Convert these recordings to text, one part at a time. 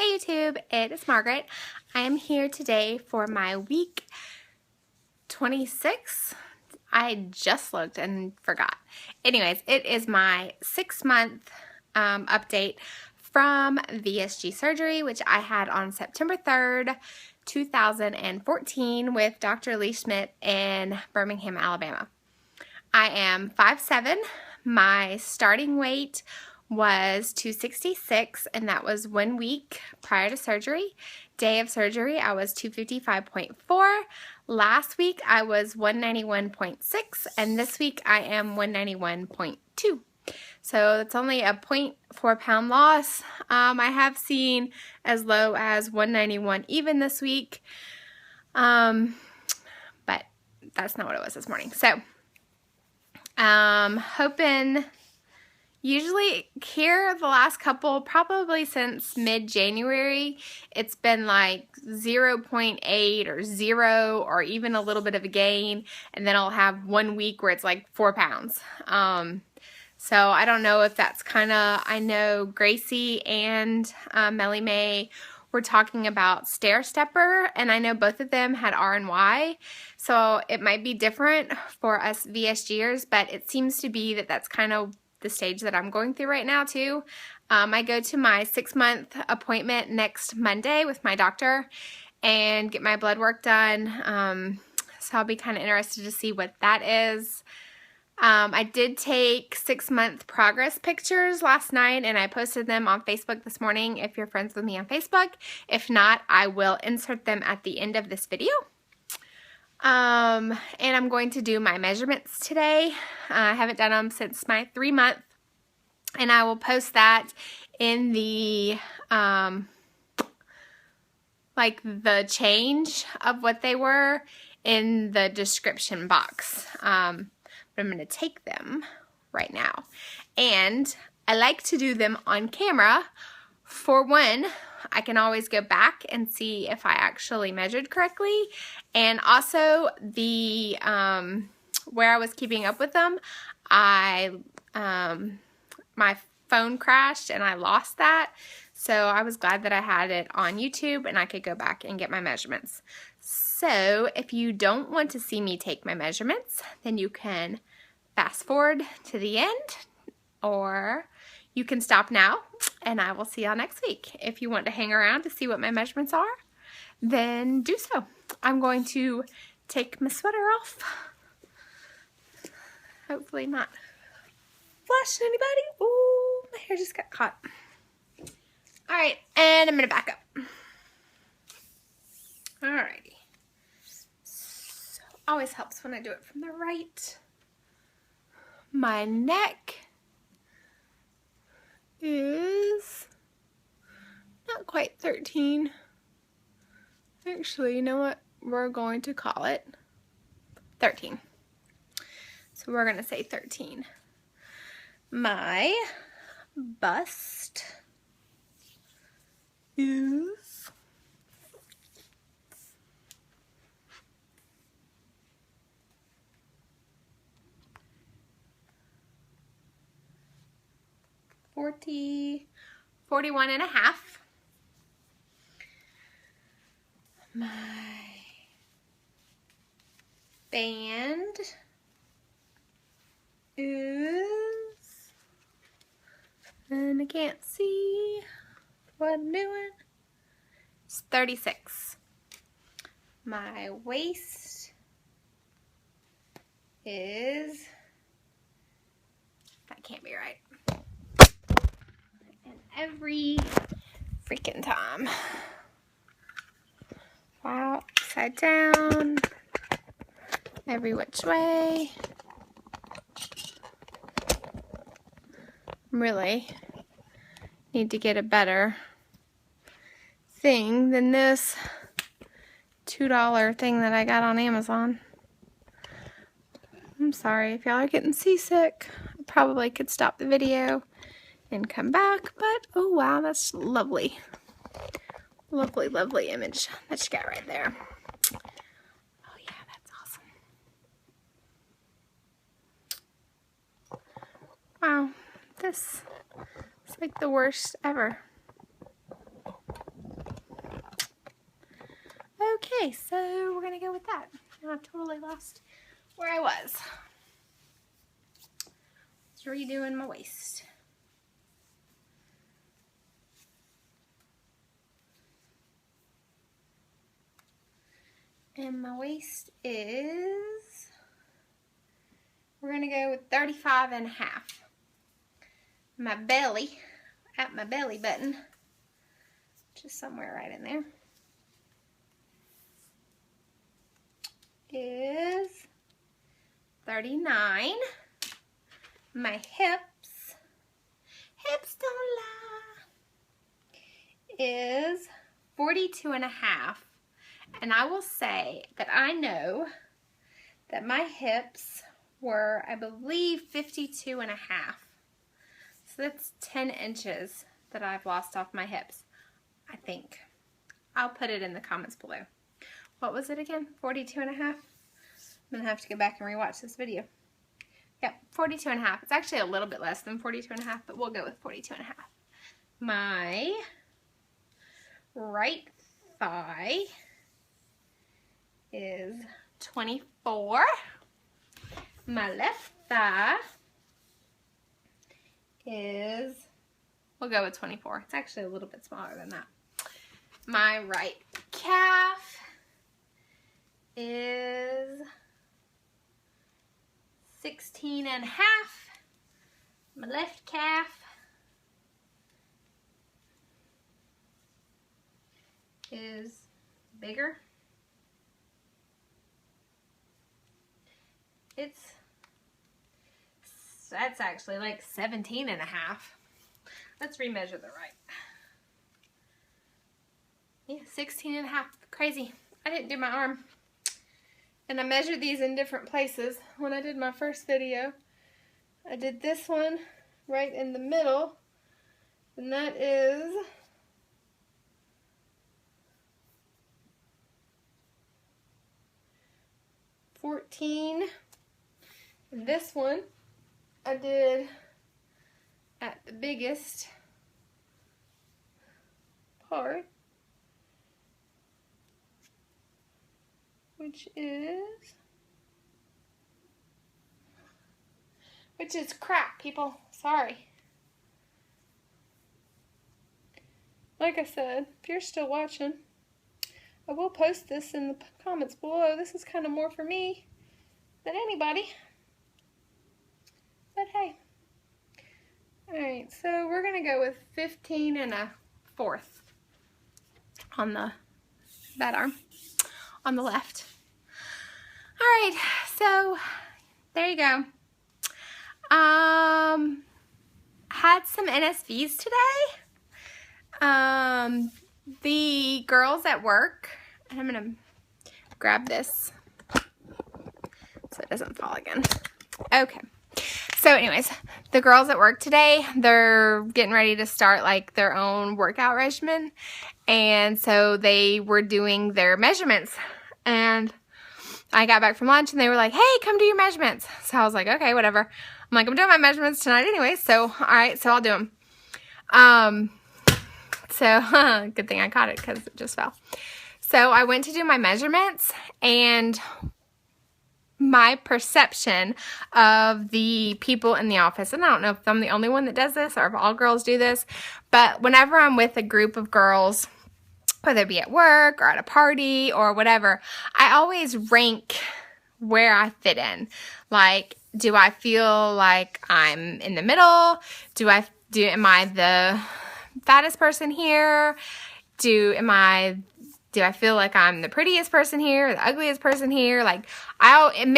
Hey YouTube, it is Margaret. I am here today for my week 26. I just looked and forgot. Anyways, it is my 6-month update from VSG surgery, which I had on September 3rd, 2014 with Dr. Lee Schmidt in Birmingham, Alabama. I am 5'7". My starting weight was 266, and that was 1 week prior to surgery. Day of surgery, I was 255.4. Last week, I was 191.6, and this week, I am 191.2. So it's only a 0.4 pound loss. I have seen as low as 191 even this week, but that's not what it was this morning. So, hoping. Usually here the last couple, probably since mid-January, it's been like 0.8 or 0 or even a little bit of a gain, and then I'll have 1 week where it's like 4 pounds. So I don't know if that's kind of, I know Gracie and Melly Mae were talking about stair stepper, and I know both of them had R and Y, so it might be different for us VSGers, but it seems to be that that's kind of the stage that I'm going through right now too. I go to my 6-month appointment next Monday with my doctor and get my blood work done. So I'll be kind of interested to see what that is. I did take 6-month progress pictures last night, and I posted them on Facebook this morning if you're friends with me on Facebook. If not, I will insert them at the end of this video. And I'm going to do my measurements today. I haven't done them since my 3-month, and I will post that in the, like the change of what they were in the description box. But I'm going to take them right now. And I like to do them on camera. For one, I can always go back and see if I actually measured correctly, and also the where I was keeping up with them, my phone crashed and I lost that, so I was glad that I had it on YouTube and I could go back and get my measurements. So if you don't want to see me take my measurements, then you can fast forward to the end, or you can stop now, and I will see y'all next week. If you want to hang around to see what my measurements are, then do so. I'm going to take my sweater off. Hopefully not flash anybody. Ooh, my hair just got caught. Alright, and I'm going to back up. Alrighty. So, always helps when I do it from the right. My neck is not quite 13. Actually, you know what? We're going to call it 13. So we're going to say 13. My bust is 41 and a half. My band is, and I can't see what I'm doing, it's 36. My waist is, that can't be right. And every freaking time. Wow, upside down, every which way. Really need to get a better thing than this $2 thing that I got on Amazon. I'm sorry if y'all are getting seasick. I probably could stop the video and come back, but oh wow, that's lovely. Lovely, lovely image that you got right there. Oh yeah, that's awesome. Wow, this is like the worst ever. Okay, so we're gonna go with that. I've totally lost where I was. Just redoing my waist. And my waist is, we're gonna go with 35.5. My belly, at my belly button, just somewhere right in there, is 39. My hips don't lie, is 42.5. And I will say that I know that my hips were, I believe, 52.5. So that's 10 inches that I've lost off my hips, I think. I'll put it in the comments below. What was it again? 42.5? I'm gonna have to go back and rewatch this video. Yep, 42.5. It's actually a little bit less than 42.5, but we'll go with 42.5. My right thigh is 24. My left thigh is, we'll go with 24. It's actually a little bit smaller than that. My right calf is 16.5. My left calf is bigger. That's actually like 17.5. Let's remeasure the right. Yeah, 16.5. Crazy. I didn't do my arm. And I measured these in different places. When I did my first video, I did this one right in the middle, and that is 14. And this one I did at the biggest part, which is crap, people. Sorry. Like I said, if you're still watching, I will post this in the comments below. This is kind of more for me than anybody. But hey. Alright, so we're going to go with 15.25 on that arm, on the left. Alright, so there you go. Had some NSVs today. The girls at work, and I'm going to grab this so it doesn't fall again. Okay. So anyways, the girls at work today, they're getting ready to start like their own workout regimen. And so they were doing their measurements. And I got back from lunch and they were like, hey, come do your measurements. So I was like, okay, whatever. I'm like, I'm doing my measurements tonight anyway. So, all right, so I'll do them. So good thing I caught it because it just fell. So I went to do my measurements, and my perception of the people in the office, and I don't know if I'm the only one that does this or if all girls do this, but whenever I'm with a group of girls, whether it be at work or at a party or whatever, I always rank where I fit in. Like, do I feel like I'm in the middle? Am I the fattest person here? Do I feel like I'm the prettiest person here, or the ugliest person here? Like, in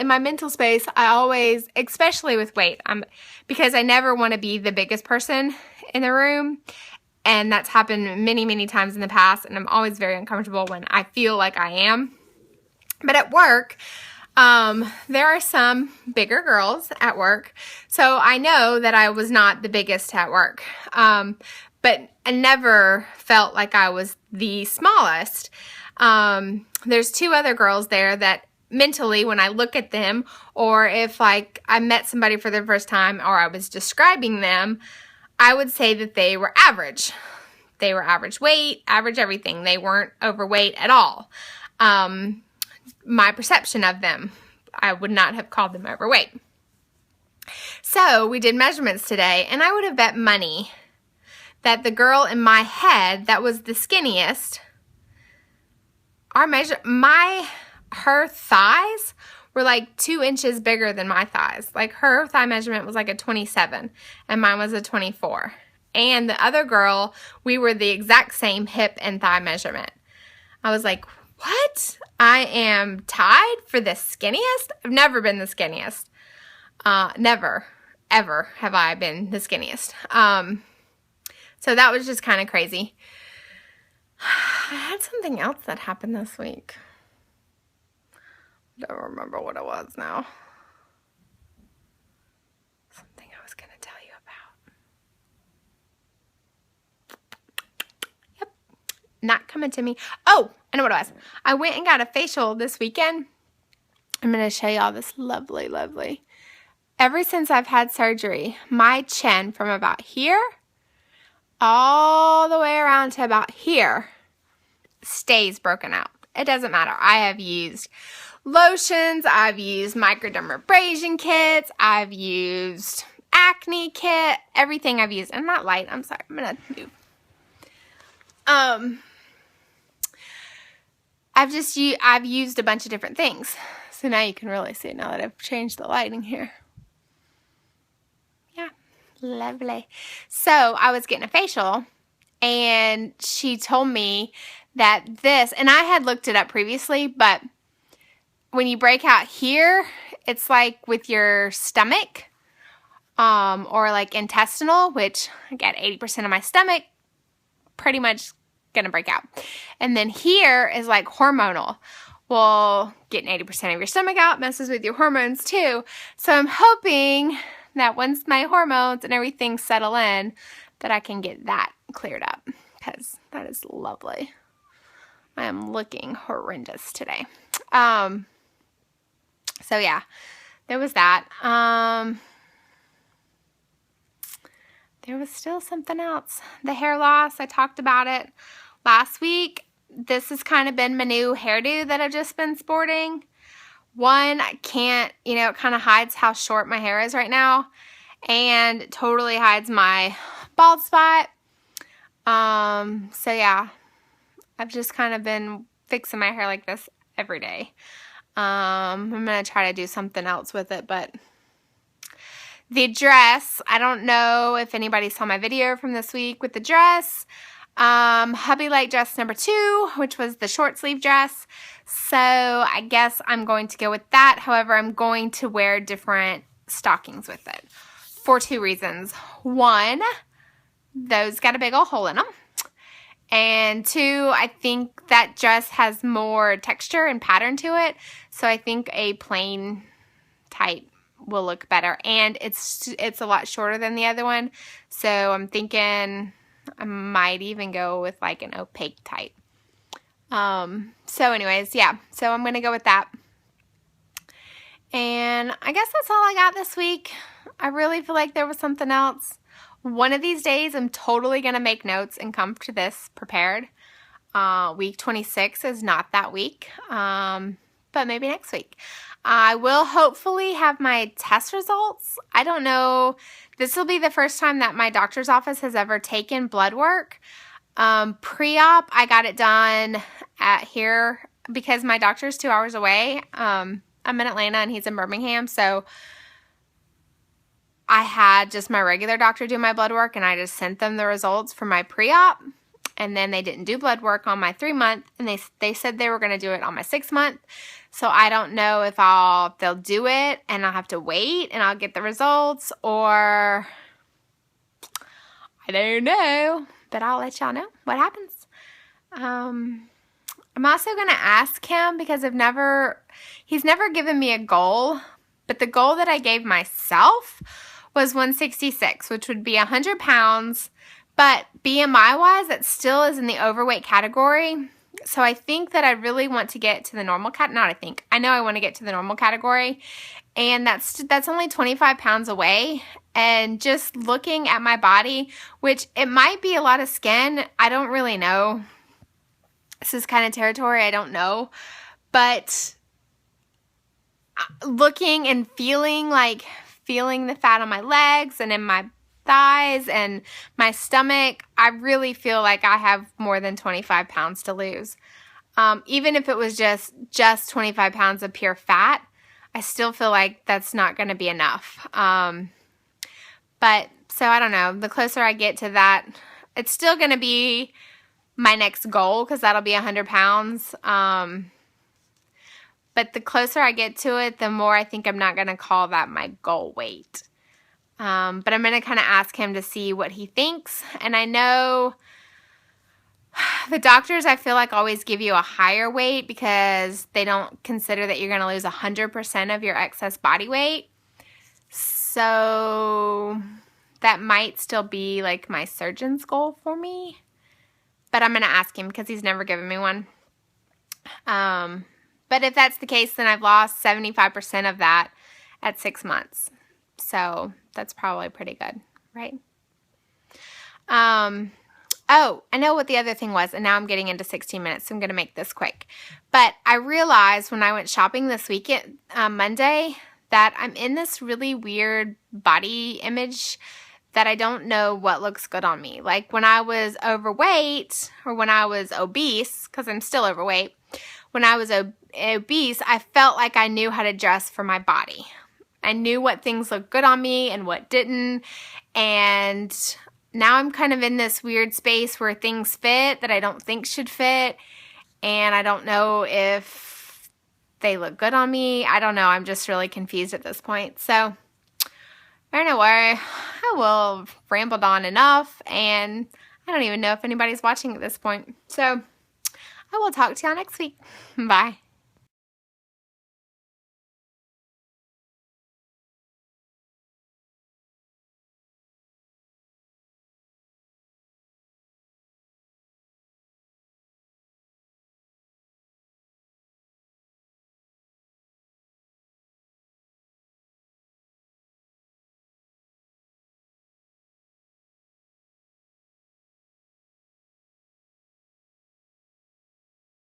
my mental space, I always, especially with weight, because I never want to be the biggest person in the room, and that's happened many, many times in the past, and I'm always very uncomfortable when I feel like I am. But at work, there are some bigger girls at work, so I know that I was not the biggest at work. But I never felt like I was the smallest. There's two other girls there that mentally, when I look at them, or if like I met somebody for the first time or I was describing them, I would say that they were average. They were average weight, average everything. They weren't overweight at all. my perception of them. I would not have called them overweight. So we did measurements today, and I would have bet money that the girl in my head that was the skinniest, her thighs were like 2 inches bigger than my thighs. Like her thigh measurement was like a 27 and mine was a 24. And the other girl, we were the exact same hip and thigh measurement. I was like, what? I am tied for the skinniest? I've never been the skinniest. Never, ever have I been the skinniest. So that was just kind of crazy. I had something else that happened this week. I don't remember what it was now. Something I was going to tell you about. Yep. Not coming to me. Oh, I know what it was. I went and got a facial this weekend. I'm going to show y'all this lovely, lovely. Ever since I've had surgery, my chin from about here all the way around to about here stays broken out. It doesn't matter. I have used lotions, I've used microdermabrasion kits, I've used acne kit, everything I've used. I'm not light, I'm sorry, I'm gonna move. I've used a bunch of different things. So now you can really see it now that I've changed the lighting here. Yeah, lovely. So I was getting a facial and she told me that this, and I had looked it up previously, but when you break out here, it's like with your stomach, or like intestinal, which I got 80% of my stomach pretty much gonna break out. And then here is like hormonal. Well, getting 80% of your stomach out messes with your hormones too. So I'm hoping that once my hormones and everything settle in, that I can get that cleared up, because that is lovely. I am looking horrendous today. So yeah, there was that. There was still something else. The hair loss, I talked about it last week. This has kind of been my new hairdo that I've just been sporting. One, I can't, it kind of hides how short my hair is right now, and it totally hides my bald spot. So yeah, I've just kind of been fixing my hair like this every day. I'm going to try to do something else with it, but the dress, I don't know if anybody saw my video from this week with the dress. Hubby liked dress number 2, which was the short sleeve dress. So I guess I'm going to go with that. However, I'm going to wear different stockings with it for 2 reasons. 1, those got a big old hole in them. And 2, I think that dress has more texture and pattern to it. So I think a plain type will look better. And it's a lot shorter than the other one. So I'm thinking I might even go with like an opaque type. So anyways, yeah. So I'm going to go with that. And I guess that's all I got this week. I really feel like there was something else. One of these days, I'm totally going to make notes and come to this prepared. Week 26 is not that week, but maybe next week. I will hopefully have my test results. I don't know. This will be the first time that my doctor's office has ever taken blood work. Pre-op, I got it done at here because my doctor's 2 hours away. I'm in Atlanta and he's in Birmingham, so I had just my regular doctor do my blood work, and I just sent them the results for my pre-op, and then they didn't do blood work on my 3-month, and they said they were going to do it on my 6-month. So I don't know if they'll do it and I'll have to wait and I'll get the results, or I don't know, but I'll let y'all know what happens. I'm also going to ask him because he's never given me a goal, but the goal that I gave myself was 166, which would be 100 pounds, but BMI-wise, that still is in the overweight category. So I think that I really want to get to the normal I know I want to get to the normal category, and that's only 25 pounds away. And just looking at my body, which it might be a lot of skin, I don't really know. this is kind of territory, I don't know. But looking and feeling the fat on my legs and in my thighs and my stomach, I really feel like I have more than 25 pounds to lose. Even if it was just 25 pounds of pure fat, I still feel like that's not going to be enough. But so I don't know. The closer I get to that, it's still going to be my next goal because that'll be 100 pounds. But the closer I get to it, the more I think I'm not going to call that my goal weight. But I'm going to kind of ask him to see what he thinks. And I know the doctors, I feel like, always give you a higher weight because they don't consider that you're going to lose 100% of your excess body weight. So that might still be like my surgeon's goal for me. But I'm going to ask him because he's never given me one. But if that's the case, then I've lost 75% of that at 6 months. So that's probably pretty good, right? Oh, I know what the other thing was, and now I'm getting into 16 minutes, so I'm going to make this quick. But I realized when I went shopping this weekend, Monday, that I'm in this really weird body image that I don't know what looks good on me. Like when I was overweight, or when I was obese, because I'm still overweight, when I was obese, I felt like I knew how to dress for my body. I knew what things looked good on me and what didn't, and now I'm kind of in this weird space where things fit that I don't think should fit, and I don't know if they look good on me. I don't know. I'm just really confused at this point. So anyway, I will have rambled on enough, and I don't even know if anybody's watching at this point. So I will talk to y'all next week. Bye.